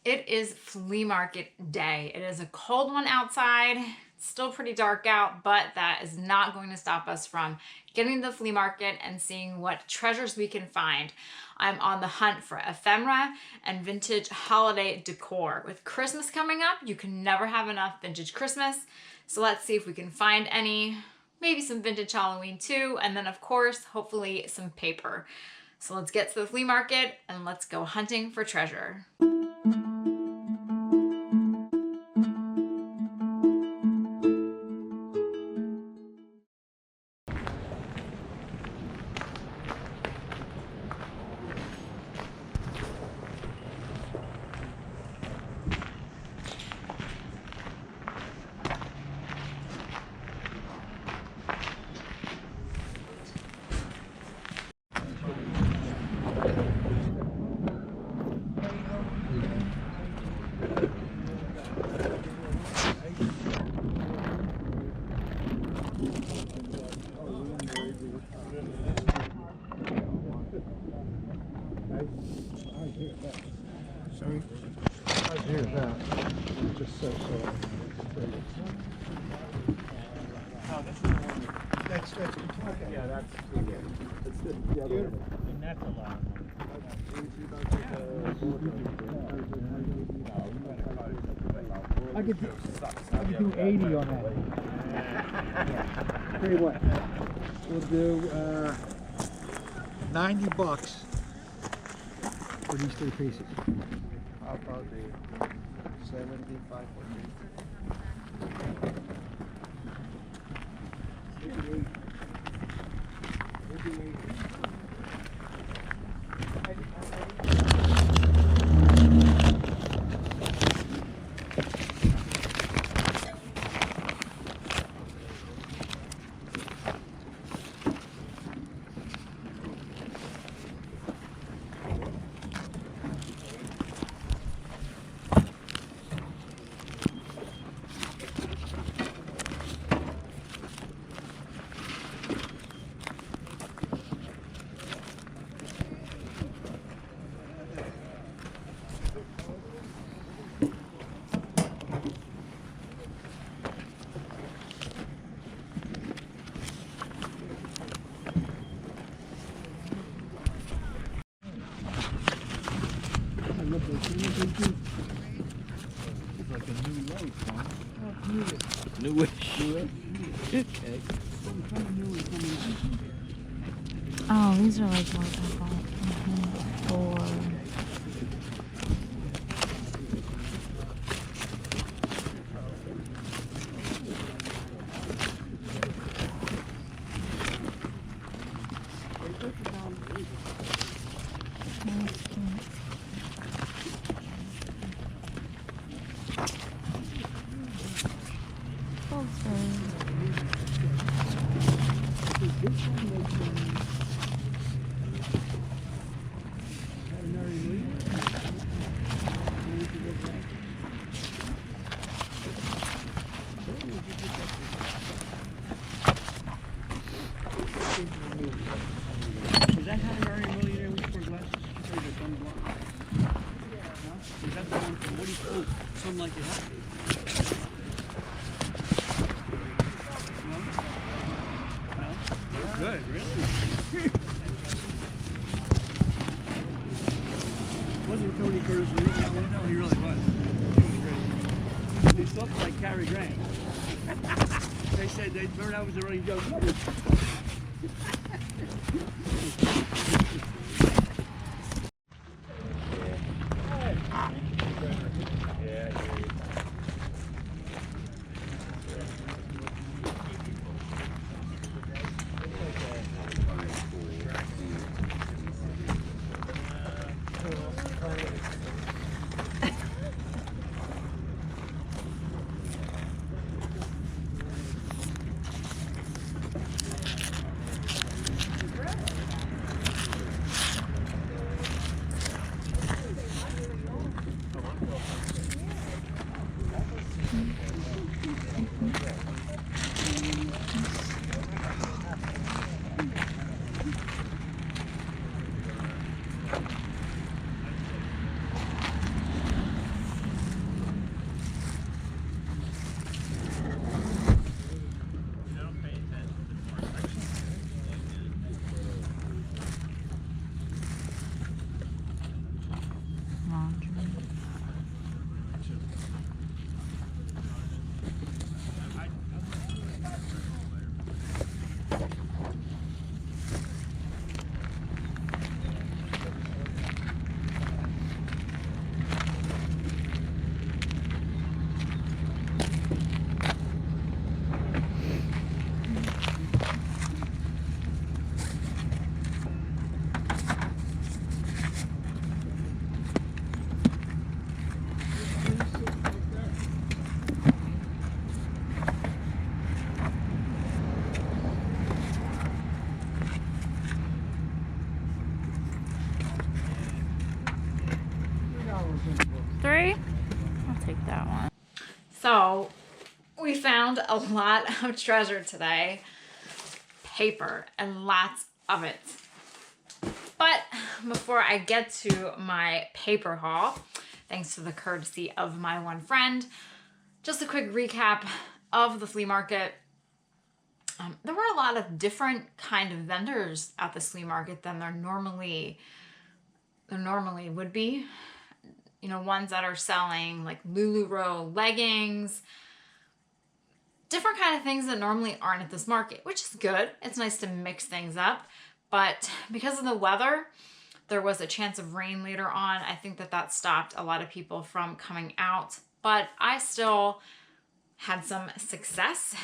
It is flea market day. It is a cold one outside. It's still pretty dark out, but that is not going to stop us from getting to the flea market and seeing what treasures we can find. I'm on the hunt for ephemera and vintage holiday decor. With Christmas coming up, you can never have enough vintage Christmas. So let's see if we can find any, maybe some vintage Halloween too, and then of course, hopefully some paper. So let's get to the flea market and let's go hunting for treasure. Sorry? I hear that. It's just so Oh, this is the one. That's Yeah, that's the other one. and that's a lot. I could do 80 on that. Tell you what, we'll do 90 bucks for these three pieces. How about the 75 It's like a new life, huh? New wish. Okay. Oh, these are like what I bought for. Is that how the Harry Millionaire was for glasses? She told you the sunblock. No? Is that the one from what do you call Sun Like It Happy? No? Good, really? Wasn't Tony Curtis really that one? No, he really was. He was great. They looked like Cary Grant. They said they turned out was a running joke. laundry. $3? I'll take that one. So we found a lot of treasure today. Paper, and lots of it. But before I get to my paper haul, thanks to the courtesy of my one friend, just a quick recap of the flea market. There were a lot of different kind of vendors at this flea market than there normally would be. You know, ones that are selling like LuLaRoe leggings, different kind of things that normally aren't at this market, which is good. It's nice to mix things up. But because of the weather, there was a chance of rain later on. I think that stopped a lot of people from coming out, but I still had some success.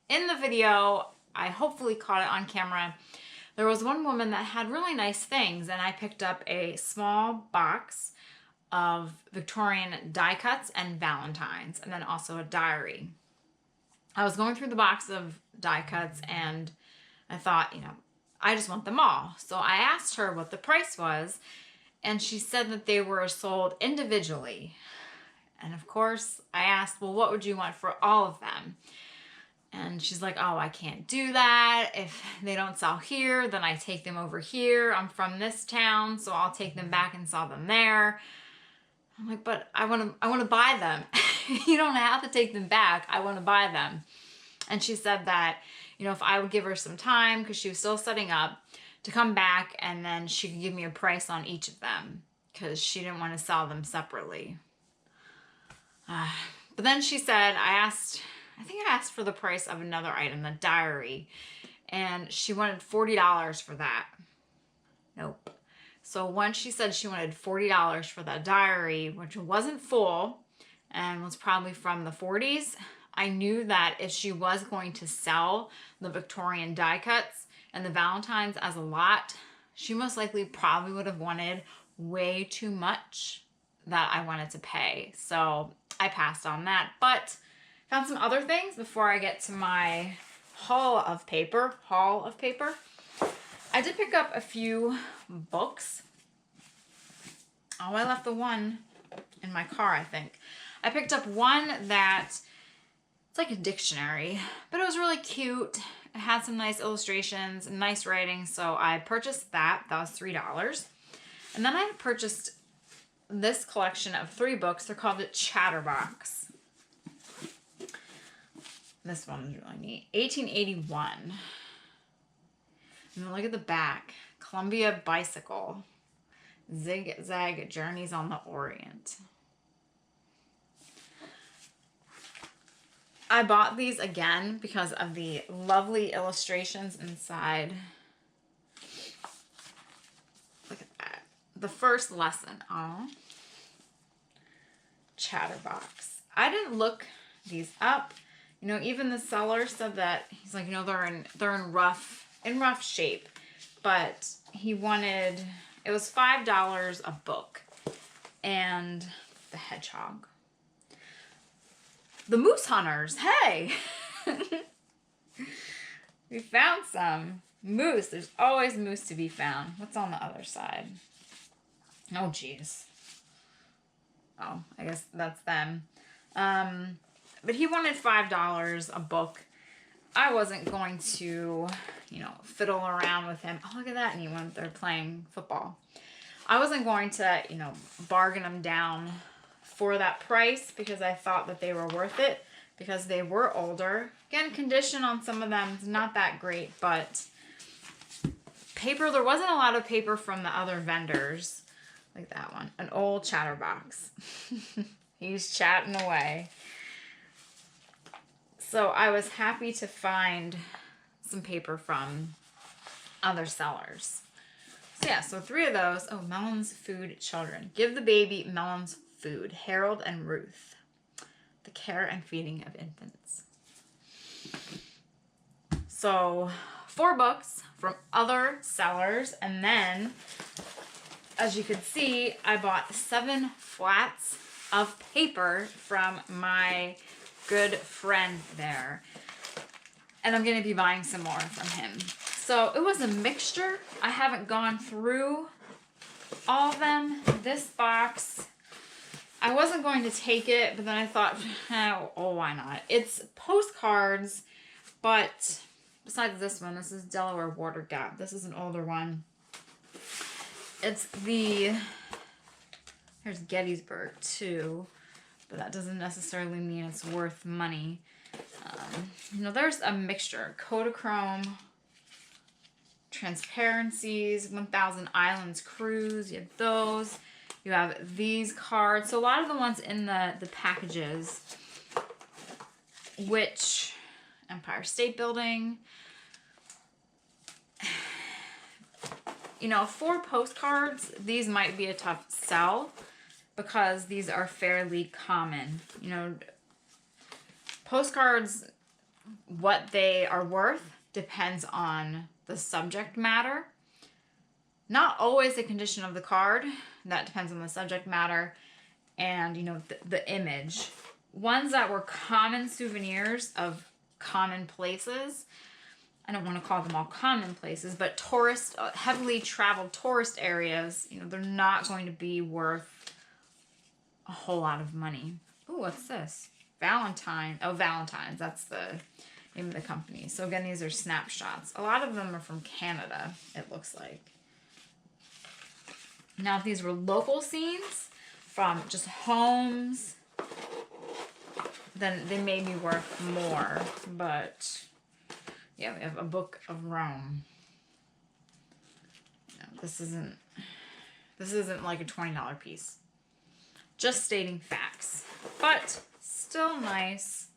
In the video, I hopefully caught it on camera. There was one woman that had really nice things, and I picked up a small box of Victorian die cuts and Valentines, and then also a diary. I was going through the box of die cuts and I thought, you know, I just want them all. So I asked her what the price was, and she said that they were sold individually. And of course, I asked, well, what would you want for all of them? And she's like, oh, I can't do that. If they don't sell here, then I take them over here. I'm from this town, so I'll take them back and sell them there. I'm like, but I want to buy them. You don't have to take them back. I want to buy them. And she said that, you know, if I would give her some time, because she was still setting up, to come back, and then she could give me a price on each of them, because she didn't want to sell them separately. But then she said, I think I asked for the price of another item, the diary, and she wanted $40 for that. Nope. So once she said she wanted $40 for that diary, which wasn't full and was probably from the 40s, I knew that if she was going to sell the Victorian die cuts and the Valentines as a lot, she most likely probably would have wanted way too much that I wanted to pay. So I passed on that, but found some other things before I get to my haul of paper. I did pick up a few books. Oh, I left the one in my car, I think. I picked up one that, it's like a dictionary, but it was really cute. It had some nice illustrations and nice writing, so I purchased that. That was $3. And then I purchased this collection of 3 books. They're called the Chatterbox. This one is really neat. 1881. And then look at the back. Columbia Bicycle. Zigzag Journeys on the Orient. I bought these again because of the lovely illustrations inside. Look at that. The first lesson. Oh. Chatterbox. I didn't look these up. You know, even the seller said that, he's like, you know, they're in rough shape, but he wanted, it was $5 a book. And the hedgehog. The Moose Hunters, hey! We found some moose. There's always moose to be found. What's on the other side? Oh, geez. Oh, I guess that's them. But he wanted $5 a book. I wasn't going to, you know, fiddle around with him. Oh, look at that. And he went there playing football. I wasn't going to, you know, bargain them down for that price because I thought that they were worth it because they were older. Again, condition on some of them is not that great, but paper, there wasn't a lot of paper from the other vendors. Like that one. An old chatterbox. He's chatting away. So I was happy to find some paper from other sellers. So yeah, so 3 of those. Oh, Melon's Food Children. Give the baby Melon's food. Harold and Ruth. The care and feeding of infants. So 4 books from other sellers, and then, as you can see, I bought 7 flats of paper from my good friend there. And I'm going to be buying some more from him. So it was a mixture. I haven't gone through all of them. This box, I wasn't going to take it, but then I thought, oh, why not? It's postcards, but besides this one, this is Delaware Water Gap. This is an older one. It's the, here's Gettysburg too, but that doesn't necessarily mean it's worth money. You know, there's a mixture. Kodachrome, Transparencies, 1000 Islands Cruise. You have those. You have these cards. So a lot of the ones in the packages, which Empire State Building. You know, for postcards, these might be a tough sell because these are fairly common. You know, postcards, what they are worth depends on the subject matter. Not always the condition of the card. That depends on the subject matter and, you know, the image. Ones that were common souvenirs of common places. I don't want to call them all common places, but tourist, heavily traveled tourist areas, you know, they're not going to be worth a whole lot of money. Ooh, what's this? Valentine's. That's the name of the company. So again, these are snapshots. A lot of them are from Canada, it looks like. Now, if these were local scenes from just homes, then they may be worth more. But yeah, we have a Book of Rome. No, this isn't like a $20 piece. Just stating facts, but still nice.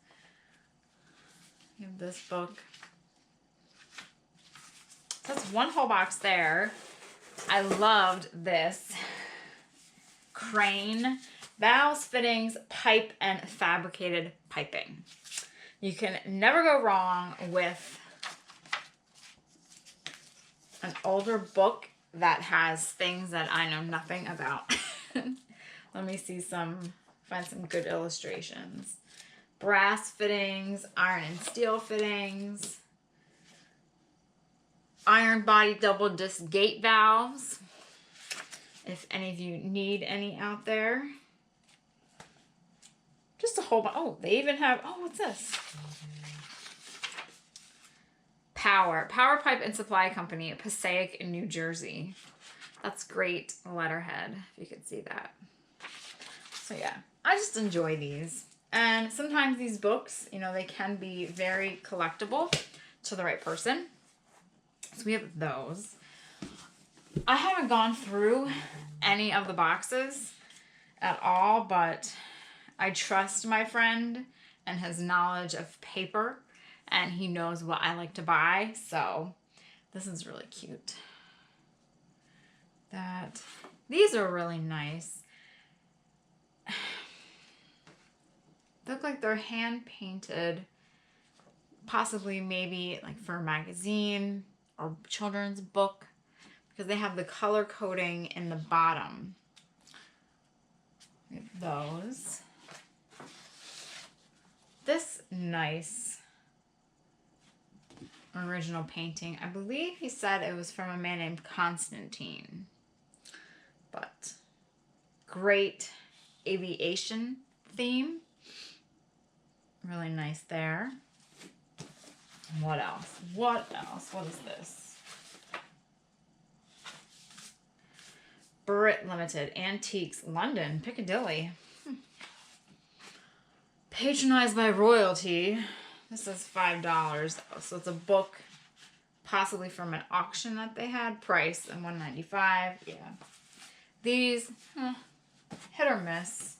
You have this book. So that's one whole box there. I loved this. Crane, valves, fittings, pipe, and fabricated piping. You can never go wrong with an older book that has things that I know nothing about. Let me see find some good illustrations. Brass fittings, iron and steel fittings, iron body double disc gate valves, if any of you need any out there. Just a whole bunch. Oh, they even have, oh, what's this? Power Pipe and Supply Company, Passaic, New Jersey. That's great letterhead, if you could see that. So yeah, I just enjoy these. And sometimes these books, you know, they can be very collectible to the right person. So we have those. I haven't gone through any of the boxes at all, but I trust my friend and his knowledge of paper, and he knows what I like to buy. So this is really cute. These are really nice. They look like they're hand painted, possibly maybe like for a magazine or children's book, because they have the color coding in the bottom. We have those. This nice original painting, I believe he said it was from a man named Constantine, but great aviation theme. Really nice there. What else? What is this? Brit Limited, Antiques, London, Piccadilly. Patronized by royalty. This is $5. So it's a book, possibly from an auction that they had. Price and $1.95. Yeah. These, hit or miss.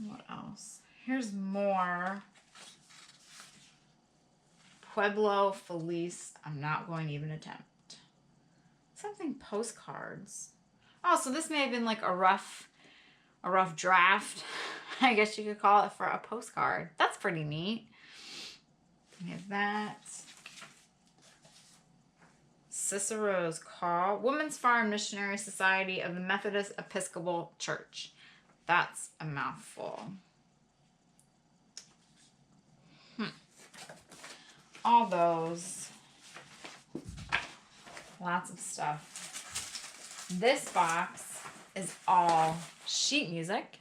What else? Here's more. Pueblo Feliz. I'm not going to even attempt. Something postcards. Oh, so this may have been like a rough draft. I guess you could call it for a postcard. That's pretty neat. We have that. Cicero's Call. Women's Farm Missionary Society of the Methodist Episcopal Church. That's a mouthful. All those. Lots of stuff. This box is all sheet music.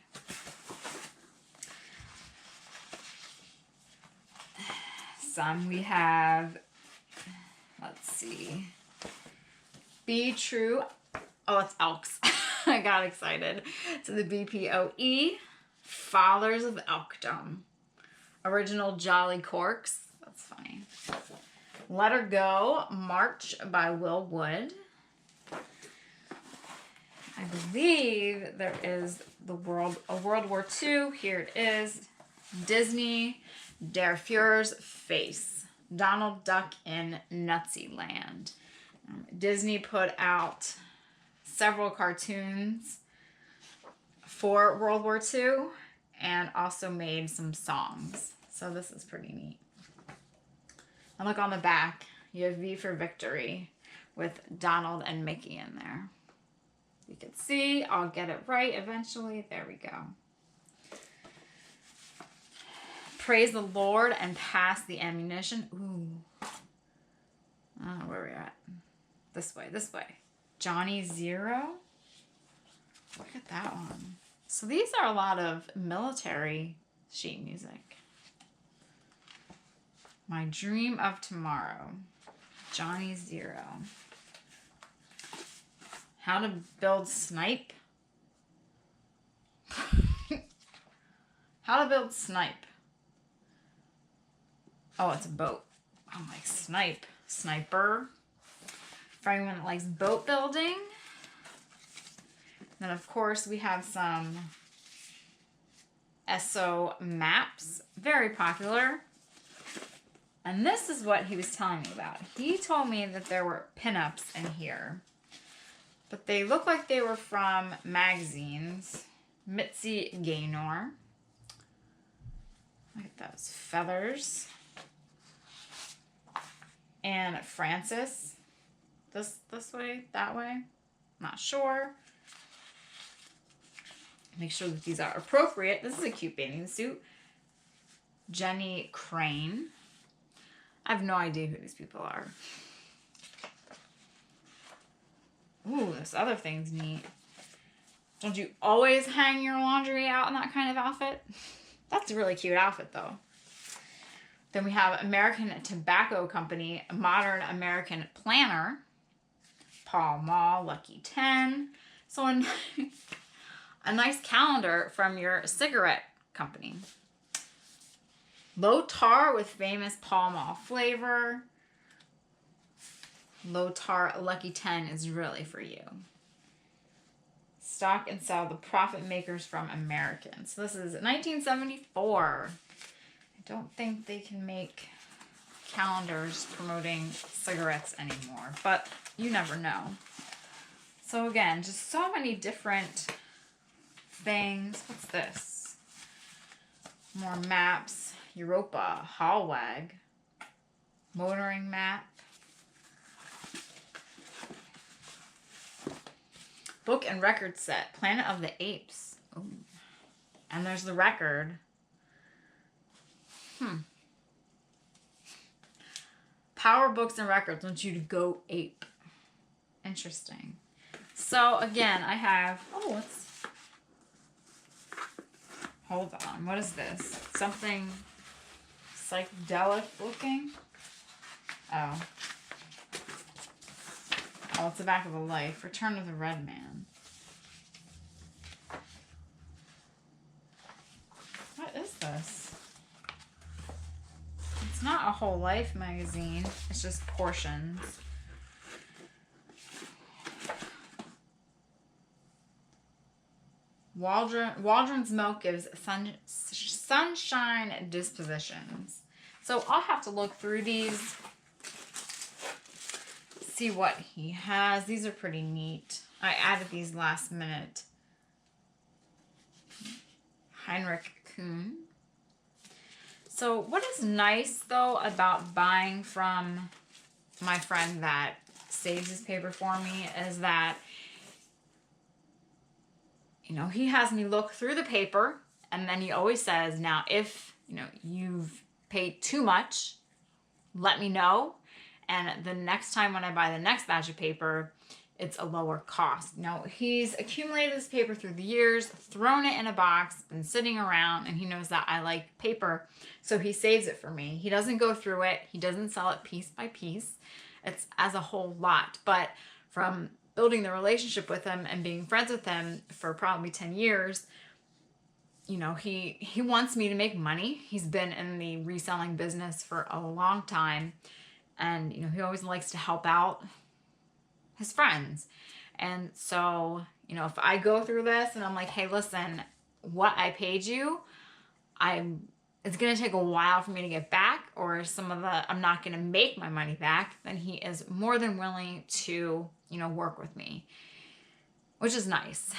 Some we have, let's see, Be True. Oh, it's Elks. I got excited. So the BPOE, Fathers of Elkdom. Original Jolly Corks. That's funny. Let Her Go, March by Will Wood. I believe there is a World War II. Here it is. Disney, Der Fuhrer's Face. Donald Duck in Nutsy Land. Disney put out several cartoons for World War II and also made some songs. So this is pretty neat. And look on the back, you have V for Victory with Donald and Mickey in there. You can see, I'll get it right eventually. There we go. Praise the Lord and Pass the Ammunition. Ooh. I don't know where we're at. This way. Johnny Zero. Look at that one. So these are a lot of military sheet music. My Dream of Tomorrow. Johnny Zero. How to Build Snipe. How to Build Snipe. Oh, it's a boat. I'm like snipe. Sniper. For anyone that likes boat building. Then, of course, we have some ESO maps. Very popular. And this is what he was telling me about. He told me that there were pinups in here. But they look like they were from magazines. Mitzi Gaynor. Look at those feathers. And Francis. This way, that way. Not sure. Make sure that these are appropriate. This is a cute bathing suit. Jenny Crane. I have no idea who these people are. Ooh, this other thing's neat. Don't you always hang your laundry out in that kind of outfit? That's a really cute outfit, though. Then we have American Tobacco Company, Modern American Planner. Paul Mall, Lucky 10. So a nice calendar from your cigarette company. Low tar with famous Pall Mall flavor. Low tar Lucky 10 is really for you. Stock and sell the profit makers from American. So this is 1974. I don't think they can make calendars promoting cigarettes anymore, but you never know. So again, just so many different things. What's this? More maps. Europa, Hallwag, motoring map, book and record set, Planet of the Apes. Ooh. And there's the record. Power Books and Records want you to go ape. Interesting. So again, I have, hold on, what is this? Something psychedelic looking? Oh, it's the back of a Life. Return of the Red Man. What is this? It's not a whole Life magazine. It's just portions. Waldron's milk gives sunshine dispositions. So I'll have to look through these, see what he has. These are pretty neat. I added these last minute. Heinrich Kuhn. So what is nice though about buying from my friend that saves his paper for me is that, you know, he has me look through the paper, and then he always says, now if, you know, you've paid too much, let me know. And the next time when I buy the next batch of paper, it's a lower cost. Now, he's accumulated this paper through the years, thrown it in a box, been sitting around, and he knows that I like paper, so he saves it for me. He doesn't go through it. He doesn't sell it piece by piece. It's as a whole lot. But from building the relationship with him and being friends with him for probably 10 years, you know, he wants me to make money. He's been in the reselling business for a long time. And, you know, he always likes to help out his friends. And so, you know, if I go through this and I'm like, hey, listen, what I paid you, it's going to take a while for me to get back, or I'm not going to make my money back, then he is more than willing to, you know, work with me, which is nice.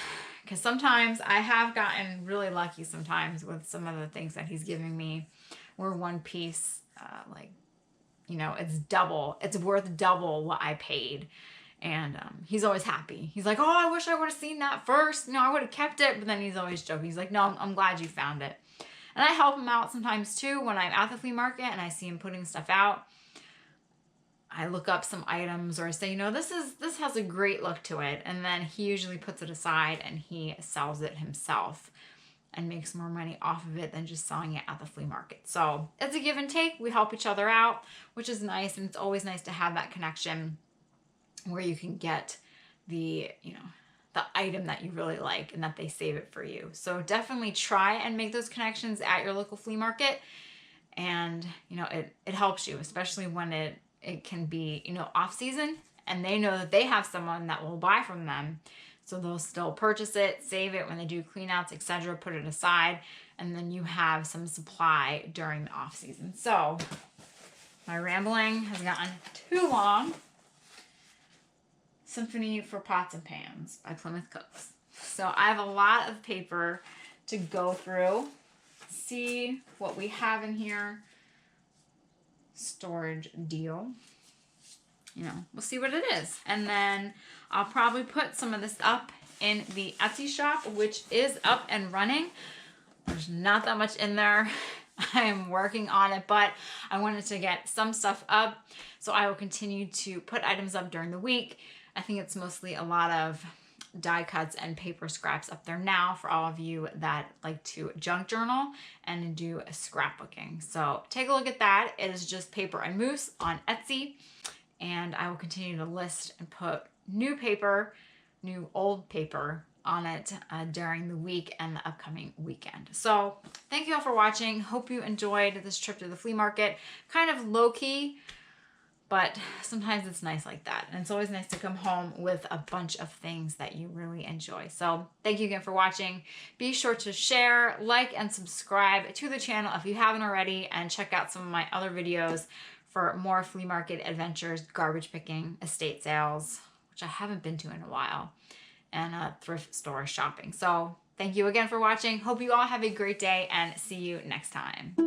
Because sometimes I have gotten really lucky sometimes with some of the things that he's giving me, where one piece, like, you know, it's worth double what I paid. And he's always happy. He's like, oh, I wish I would have seen that first. You know, I would have kept it. But then he's always joking. He's like, no, I'm glad you found it. And I help him out sometimes too when I'm at the flea market and I see him putting stuff out. I look up some items, or I say, you know, this has a great look to it. And then he usually puts it aside and he sells it himself and makes more money off of it than just selling it at the flea market. So it's a give and take. We help each other out, which is nice. And it's always nice to have that connection where you can get the, you know, the item that you really like and that they save it for you. So definitely try and make those connections at your local flea market. And, you know, it helps you, especially when it can be, you know, off season, and they know that they have someone that will buy from them. So they'll still purchase it, save it when they do cleanouts, etc., put it aside, and then you have some supply during the off season. So my rambling has gotten too long. Symphony for Pots and Pans by Plymouth Cooks. So I have a lot of paper to go through, see what we have in here. Storage deal. You know, we'll see what it is. And then I'll probably put some of this up in the Etsy shop, which is up and running. There's not that much in there. I am working on it, but I wanted to get some stuff up. So I will continue to put items up during the week. I think it's mostly a lot of die cuts and paper scraps up there now for all of you that like to junk journal and do scrapbooking. So take a look at that. It is just paper and mousse on Etsy. And I will continue to list and put new paper, new old paper on it during the week and the upcoming weekend. So thank you all for watching. Hope you enjoyed this trip to the flea market. Kind of low-key, but sometimes it's nice like that. And it's always nice to come home with a bunch of things that you really enjoy. So thank you again for watching. Be sure to share, like, and subscribe to the channel if you haven't already, and check out some of my other videos for more flea market adventures, garbage picking, estate sales, which I haven't been to in a while, and thrift store shopping. So thank you again for watching. Hope you all have a great day, and see you next time.